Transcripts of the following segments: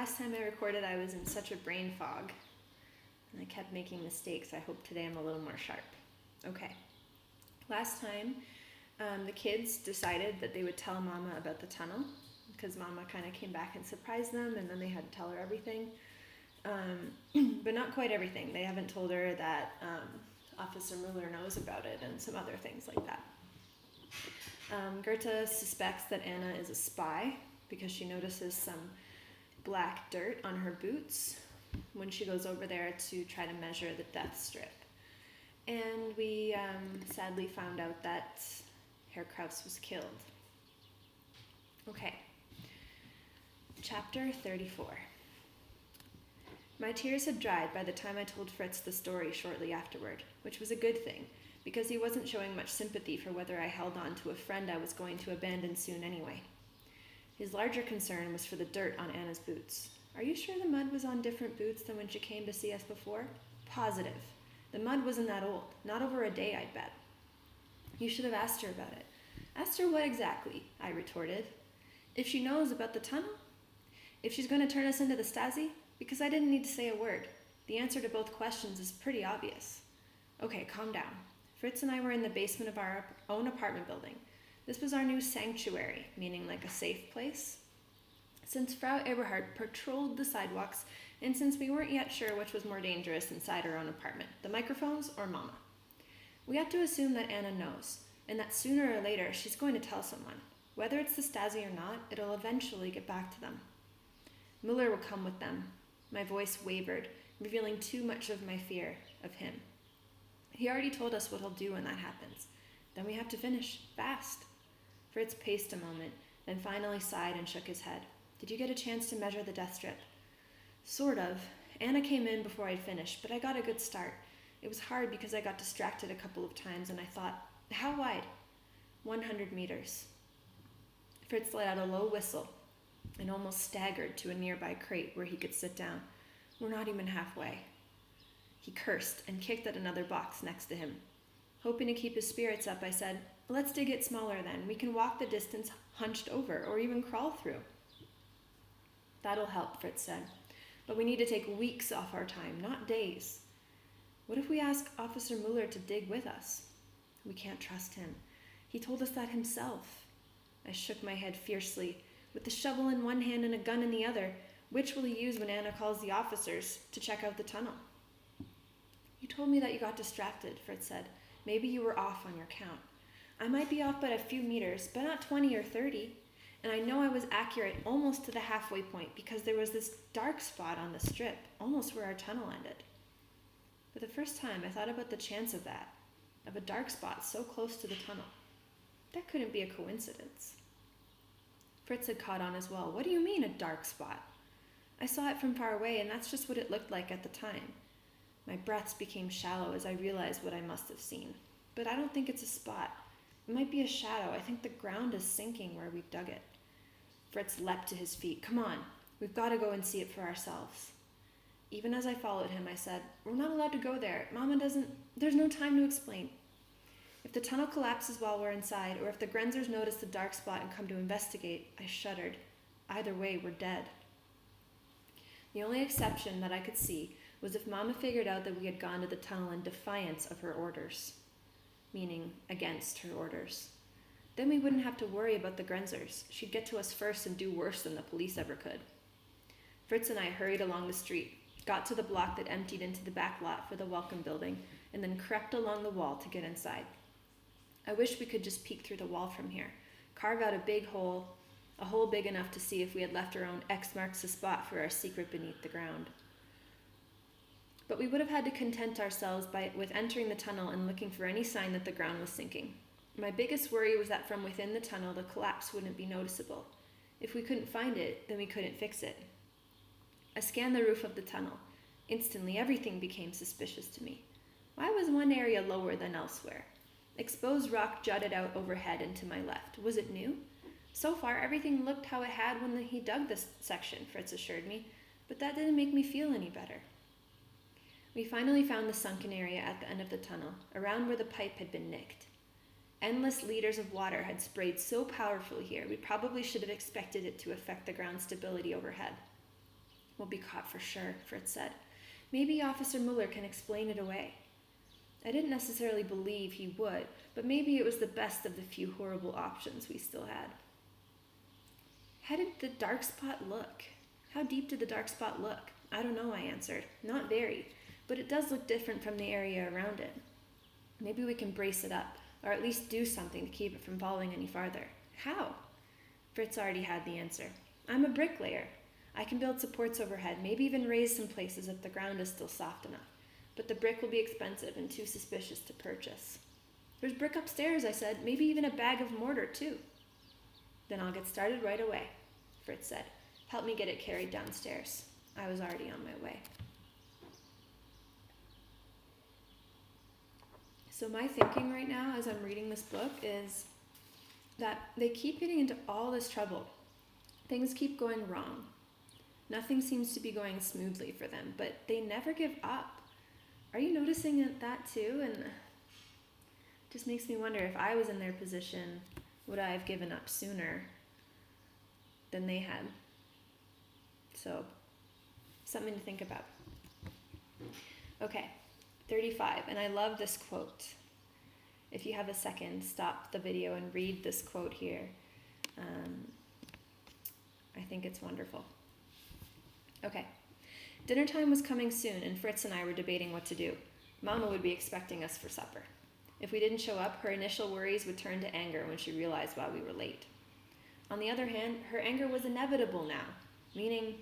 last time I recorded, I was in such a brain fog, and I kept making mistakes. I hope today I'm a little more sharp. Okay. Last time, the kids decided that they would tell Mama about the tunnel, because Mama kind of came back and surprised them, and then they had to tell her everything. But not quite everything. They haven't told her that Officer Mueller knows about it and some other things like that. Goethe suspects that Anna is a spy because she notices some black dirt on her boots when she goes over there to try to measure the death strip. And we sadly found out that Herr Kraus was killed. Okay. Chapter 34. My tears had dried by the time I told Fritz the story shortly afterward, which was a good thing, because he wasn't showing much sympathy for whether I held on to a friend I was going to abandon soon anyway. His larger concern was for the dirt on Anna's boots. Are you sure the mud was on different boots than when she came to see us before? Positive. The mud wasn't that old. Not over a day, I'd bet. You should have asked her about it. Asked her what exactly? I retorted. If she knows about the tunnel? If she's going to turn us into the Stasi? Because I didn't need to say a word. The answer to both questions is pretty obvious. Okay, calm down. Fritz and I were in the basement of our own apartment building. This was our new sanctuary, meaning like a safe place. Since Frau Eberhard patrolled the sidewalks, and since we weren't yet sure which was more dangerous inside our own apartment, the microphones or Mama. We have to assume that Anna knows, and that sooner or later she's going to tell someone. Whether it's the Stasi or not, it'll eventually get back to them. Mueller will come with them. My voice wavered, revealing too much of my fear of him. He already told us what he'll do when that happens. Then we have to finish, fast. Fritz paced a moment, then finally sighed and shook his head. Did you get a chance to measure the death strip? Sort of. Anna came in before I'd finished, but I got a good start. It was hard because I got distracted a couple of times and I thought, how wide? 100 meters. Fritz let out a low whistle and almost staggered to a nearby crate where he could sit down. We're not even halfway. He cursed and kicked at another box next to him. Hoping to keep his spirits up, I said, let's dig it smaller then. We can walk the distance hunched over or even crawl through. That'll help, Fritz said. But we need to take weeks off our time, not days. What if we ask Officer Mueller to dig with us? We can't trust him. He told us that himself. I shook my head fiercely. With the shovel in one hand and a gun in the other, which will he use when Anna calls the officers to check out the tunnel? You told me that you got distracted, Fritz said. Maybe you were off on your count. I might be off by a few meters, but not 20 or 30. And I know I was accurate almost to the halfway point because there was this dark spot on the strip, almost where our tunnel ended. For the first time, I thought about the chance of that, of a dark spot so close to the tunnel. That couldn't be a coincidence. Fritz had caught on as well. What do you mean, a dark spot? I saw it from far away, and that's just what it looked like at the time. My breaths became shallow as I realized what I must have seen. But I don't think it's a spot. It might be a shadow. I think the ground is sinking where we dug it. Fritz leapt to his feet. Come on, we've got to go and see it for ourselves. Even as I followed him, I said, we're not allowed to go there. Mama doesn't... There's no time to explain. If the tunnel collapses while we're inside, or if the Grenzers notice the dark spot and come to investigate, I shuddered. Either way, we're dead. The only exception that I could see was if Mama figured out that we had gone to the tunnel in defiance of her orders, meaning against her orders. Then we wouldn't have to worry about the Grenzers. She'd get to us first and do worse than the police ever could. Fritz and I hurried along the street, got to the block that emptied into the back lot for the Welcome Building, and then crept along the wall to get inside. I wish we could just peek through the wall from here, carve out a hole big enough to see if we had left our own X marks the spot for our secret beneath the ground. But we would have had to content ourselves with entering the tunnel and looking for any sign that the ground was sinking. My biggest worry was that from within the tunnel, the collapse wouldn't be noticeable. If we couldn't find it, then we couldn't fix it. I scanned the roof of the tunnel. Instantly, everything became suspicious to me. Why was one area lower than elsewhere? Exposed rock jutted out overhead and to my left. Was it new? So far, everything looked how it had when he dug this section, Fritz assured me, but that didn't make me feel any better. We finally found the sunken area at the end of the tunnel, around where the pipe had been nicked. Endless liters of water had sprayed so powerfully here, we probably should have expected it to affect the ground stability overhead. We'll be caught for sure, Fritz said. Maybe Officer Muller can explain it away. I didn't necessarily believe he would, but maybe it was the best of the few horrible options we still had. How did the dark spot look? How deep did the dark spot look? I don't know, I answered. Not very, but it does look different from the area around it. Maybe we can brace it up, or at least do something to keep it from falling any farther. How? Fritz already had the answer. I'm a bricklayer. I can build supports overhead, maybe even raise some places if the ground is still soft enough. But the brick will be expensive and too suspicious to purchase. There's brick upstairs, I said. Maybe even a bag of mortar, too. Then I'll get started right away, Fritz said. Help me get it carried downstairs. I was already on my way. So my thinking right now as I'm reading this book is that they keep getting into all this trouble. Things keep going wrong. Nothing seems to be going smoothly for them, but they never give up. Are you noticing that too? And it just makes me wonder, if I was in their position, would I have given up sooner than they had? So, something to think about. Okay, 35, and I love this quote. If you have a second, stop the video and read this quote here. I think it's wonderful. Okay. Dinner time was coming soon, and Fritz and I were debating what to do. Mama would be expecting us for supper. If we didn't show up, her initial worries would turn to anger when she realized why we were late. On the other hand, her anger was inevitable now, meaning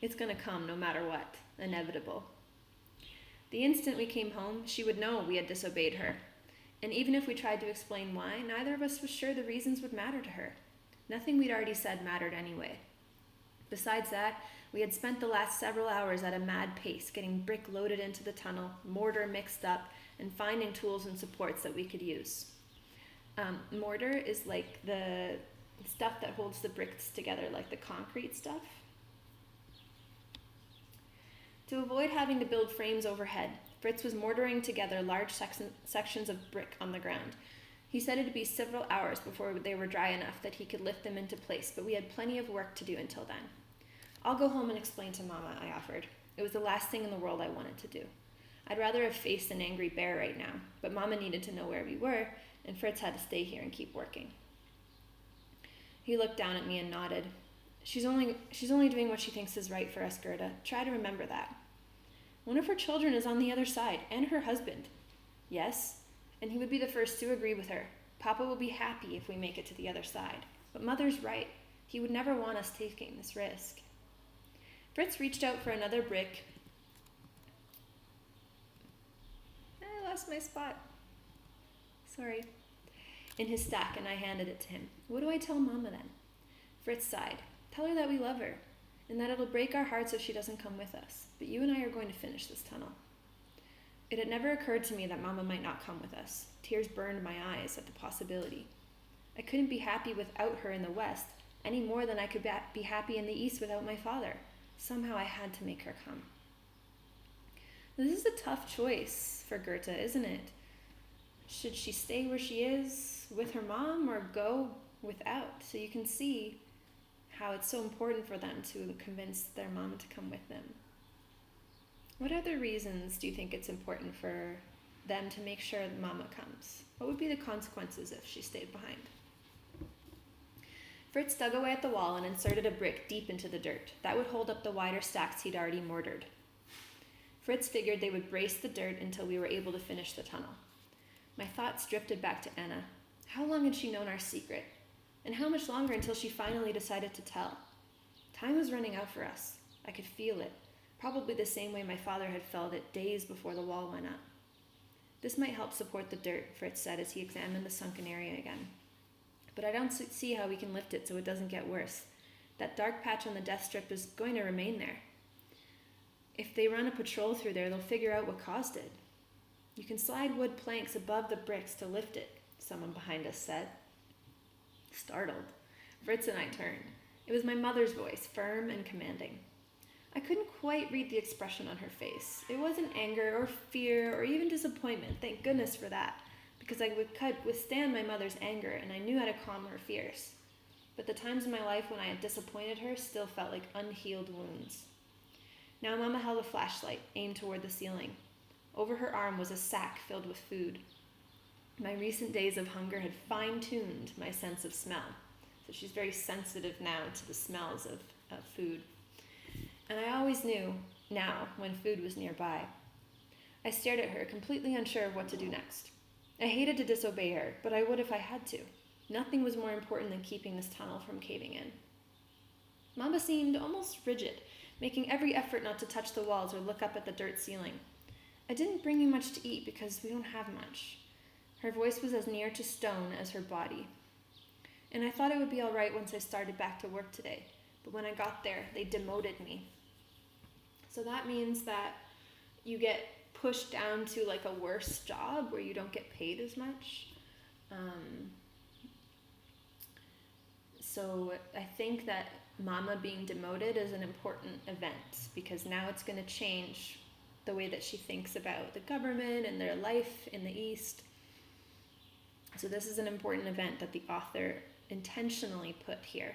it's going to come no matter what. Inevitable. The instant we came home, she would know we had disobeyed her. And even if we tried to explain why, neither of us was sure the reasons would matter to her. Nothing we'd already said mattered anyway. Besides that, we had spent the last several hours at a mad pace, getting brick loaded into the tunnel, mortar mixed up, and finding tools and supports that we could use. Mortar is like the stuff that holds the bricks together, like the concrete stuff. To avoid having to build frames overhead, Fritz was mortaring together large sections of brick on the ground. He said it'd be several hours before they were dry enough that he could lift them into place, but we had plenty of work to do until then. I'll go home and explain to Mama, I offered. It was the last thing in the world I wanted to do. I'd rather have faced an angry bear right now, but Mama needed to know where we were, and Fritz had to stay here and keep working. He looked down at me and nodded. She's only doing what she thinks is right for us, Gerda. Try to remember that. One of her children is on the other side, and her husband. Yes, and he would be the first to agree with her. Papa will be happy if we make it to the other side. But Mother's right. He would never want us taking this risk. Fritz reached out for another brick. I lost my spot. Sorry. In his stack, and I handed it to him. What do I tell Mama then? Fritz sighed. Tell her that we love her, and that it'll break our hearts if she doesn't come with us. But you and I are going to finish this tunnel. It had never occurred to me that Mama might not come with us. Tears burned my eyes at the possibility. I couldn't be happy without her in the West, any more than I could be happy in the East without my father. Somehow I had to make her come. This is a tough choice for Goethe, isn't it? Should she stay where she is with her mom or go without? So you can see how it's so important for them to convince their mom to come with them. What other reasons do you think it's important for them to make sure that Mama comes? What would be the consequences if she stayed behind? Fritz dug away at the wall and inserted a brick deep into the dirt. That would hold up the wider stacks he'd already mortared. Fritz figured they would brace the dirt until we were able to finish the tunnel. My thoughts drifted back to Anna. How long had she known our secret? And how much longer until she finally decided to tell? Time was running out for us. I could feel it, probably the same way my father had felt it days before the wall went up. This might help support the dirt, Fritz said as he examined the sunken area again. But I don't see how we can lift it so it doesn't get worse. That dark patch on the death strip is going to remain there. If they run a patrol through there, they'll figure out what caused it. You can slide wood planks above the bricks to lift it, someone behind us said. Startled, Fritz and I turned. It was my mother's voice, firm and commanding. I couldn't quite read the expression on her face. It wasn't anger or fear or even disappointment, thank could for that, because I could withstand my mother's anger and I knew how to calm her fears. But the times in my life when I had disappointed her still felt like unhealed wounds. Now Mama held a flashlight aimed toward the ceiling. Over her arm was a sack filled with food. My recent days of hunger had fine-tuned my sense of smell. So she's very sensitive now to the smells of food. And I always knew now when food was nearby. I stared at her, completely unsure of what to do next. I hated to disobey her, but I would if I had to. Nothing was more important than keeping this tunnel from caving in. Mama seemed almost rigid, making every effort not to touch the walls or look up at the dirt ceiling. I didn't bring you much to eat because we don't have much. Her voice was as near to stone as her body. And I thought it would be all right once I started back to work today, but when I got there, they demoted me. So that means that you get pushed down to like a worse job where you don't get paid as much. So I think that Mama being demoted is an important event because now it's going to change the way that she thinks about the government and their life in the East. So this is an important event that the author intentionally put here.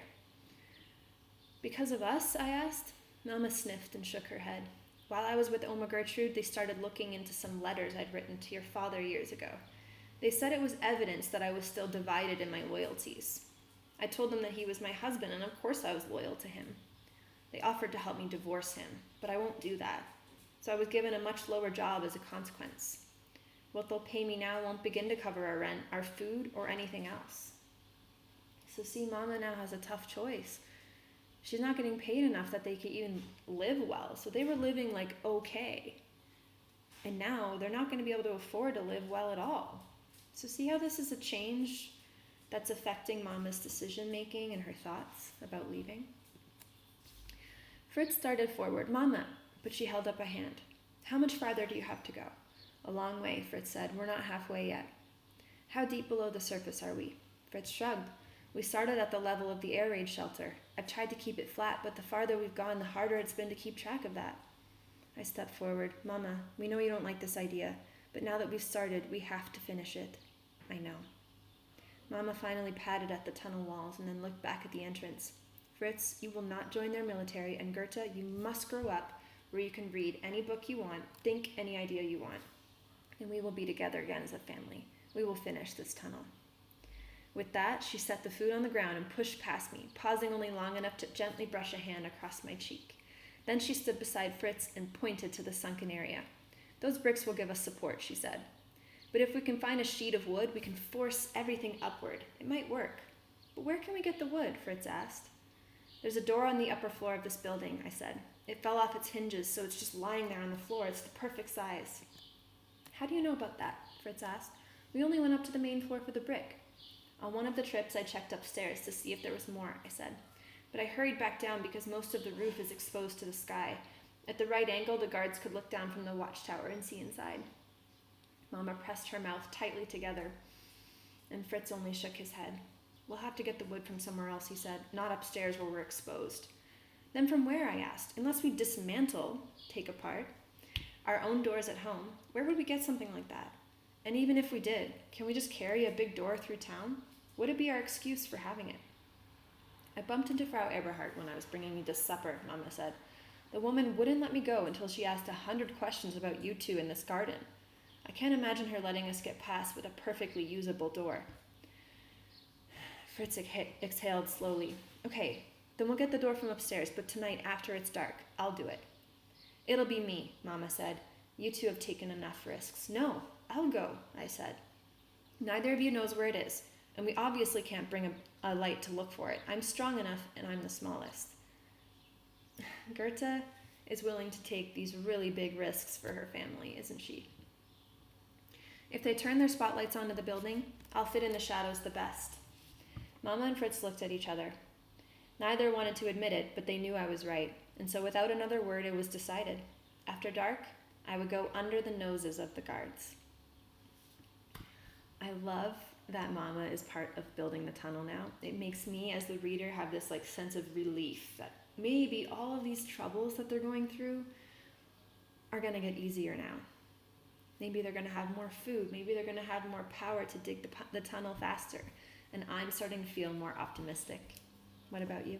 Because of us, I asked. Mama sniffed and shook her head. While I was with Oma Gertrude, they started looking into some letters I'd written to your father years ago. They said it was evidence that I was still divided in my loyalties. I told them that he was my husband, and of course I was loyal to him. They offered to help me divorce him, but I won't do that. So I was given a much lower job as a consequence. What they'll pay me now won't begin to cover our rent, our food, or anything else. So see, Mama now has a tough choice. She's not getting paid enough that they could even live well. So they were living like okay. And now they're not going to be able to afford to live well at all. So see how this is a change that's affecting Mama's decision making and her thoughts about leaving? Fritz started forward. Mama, but she held up a hand. How much farther do you have to go? A long way, Fritz said. We're not halfway yet. How deep below the surface are we? Fritz shrugged. We started at the level of the air raid shelter. I've tried to keep it flat, but the farther we've gone, the harder it's been to keep track of that. I stepped forward. Mama, we know you don't like this idea, but now that we've started, we have to finish it. I know. Mama finally patted at the tunnel walls and then looked back at the entrance. Fritz, you will not join their military, and Goethe, you must grow up where you can read any book you want, think any idea you want, and we will be together again as a family. We will finish this tunnel. With that, she set the food on the ground and pushed past me, pausing only long enough to gently brush a hand across my cheek. Then she stood beside Fritz and pointed to the sunken area. Those bricks will give us support, she said. But if we can find a sheet of wood, we can force everything upward. It might work. But where can we get the wood? Fritz asked. There's a door on the upper floor of this building, I said. It fell off its hinges, so it's just lying there on the floor. It's the perfect size. How do you know about that? Fritz asked. We only went up to the main floor for the brick. On one of the trips, I checked upstairs to see if there was more, I said. But I hurried back down because most of the roof is exposed to the sky. At the right angle, the guards could look down from the watchtower and see inside. Mama pressed her mouth tightly together, and Fritz only shook his head. We'll have to get the wood from somewhere else, he said, not upstairs where we're exposed. Then from where, I asked? Unless we dismantle, take apart, our own doors at home, where would we get something like that? And even if we did, can we just carry a big door through town? Would it be our excuse for having it? I bumped into Frau Eberhardt when I was bringing you this supper, Mama said. The woman wouldn't let me go until she asked 100 questions about you two in this garden. I can't imagine her letting us get past with a perfectly usable door. Fritz exhaled slowly. Okay, then we'll get the door from upstairs, but tonight after it's dark, I'll do it. It'll be me, Mama said. You two have taken enough risks. No, I'll go, I said. Neither of you knows where it is, and we obviously can't bring a light to look for it. I'm strong enough, and I'm the smallest. Goethe is willing to take these really big risks for her family, isn't she? If they turn their spotlights onto the building, I'll fit in the shadows the best. Mama and Fritz looked at each other. Neither wanted to admit it, but they knew I was right, and so without another word, it was decided. After dark, I would go under the noses of the guards. I love that Mama is part of building the tunnel now. It makes me, as the reader, have this sense of relief that maybe all of these troubles that they're going through are going to get easier now. Maybe they're going to have more food. Maybe they're going to have more power to dig the tunnel faster. And I'm starting to feel more optimistic. What about you?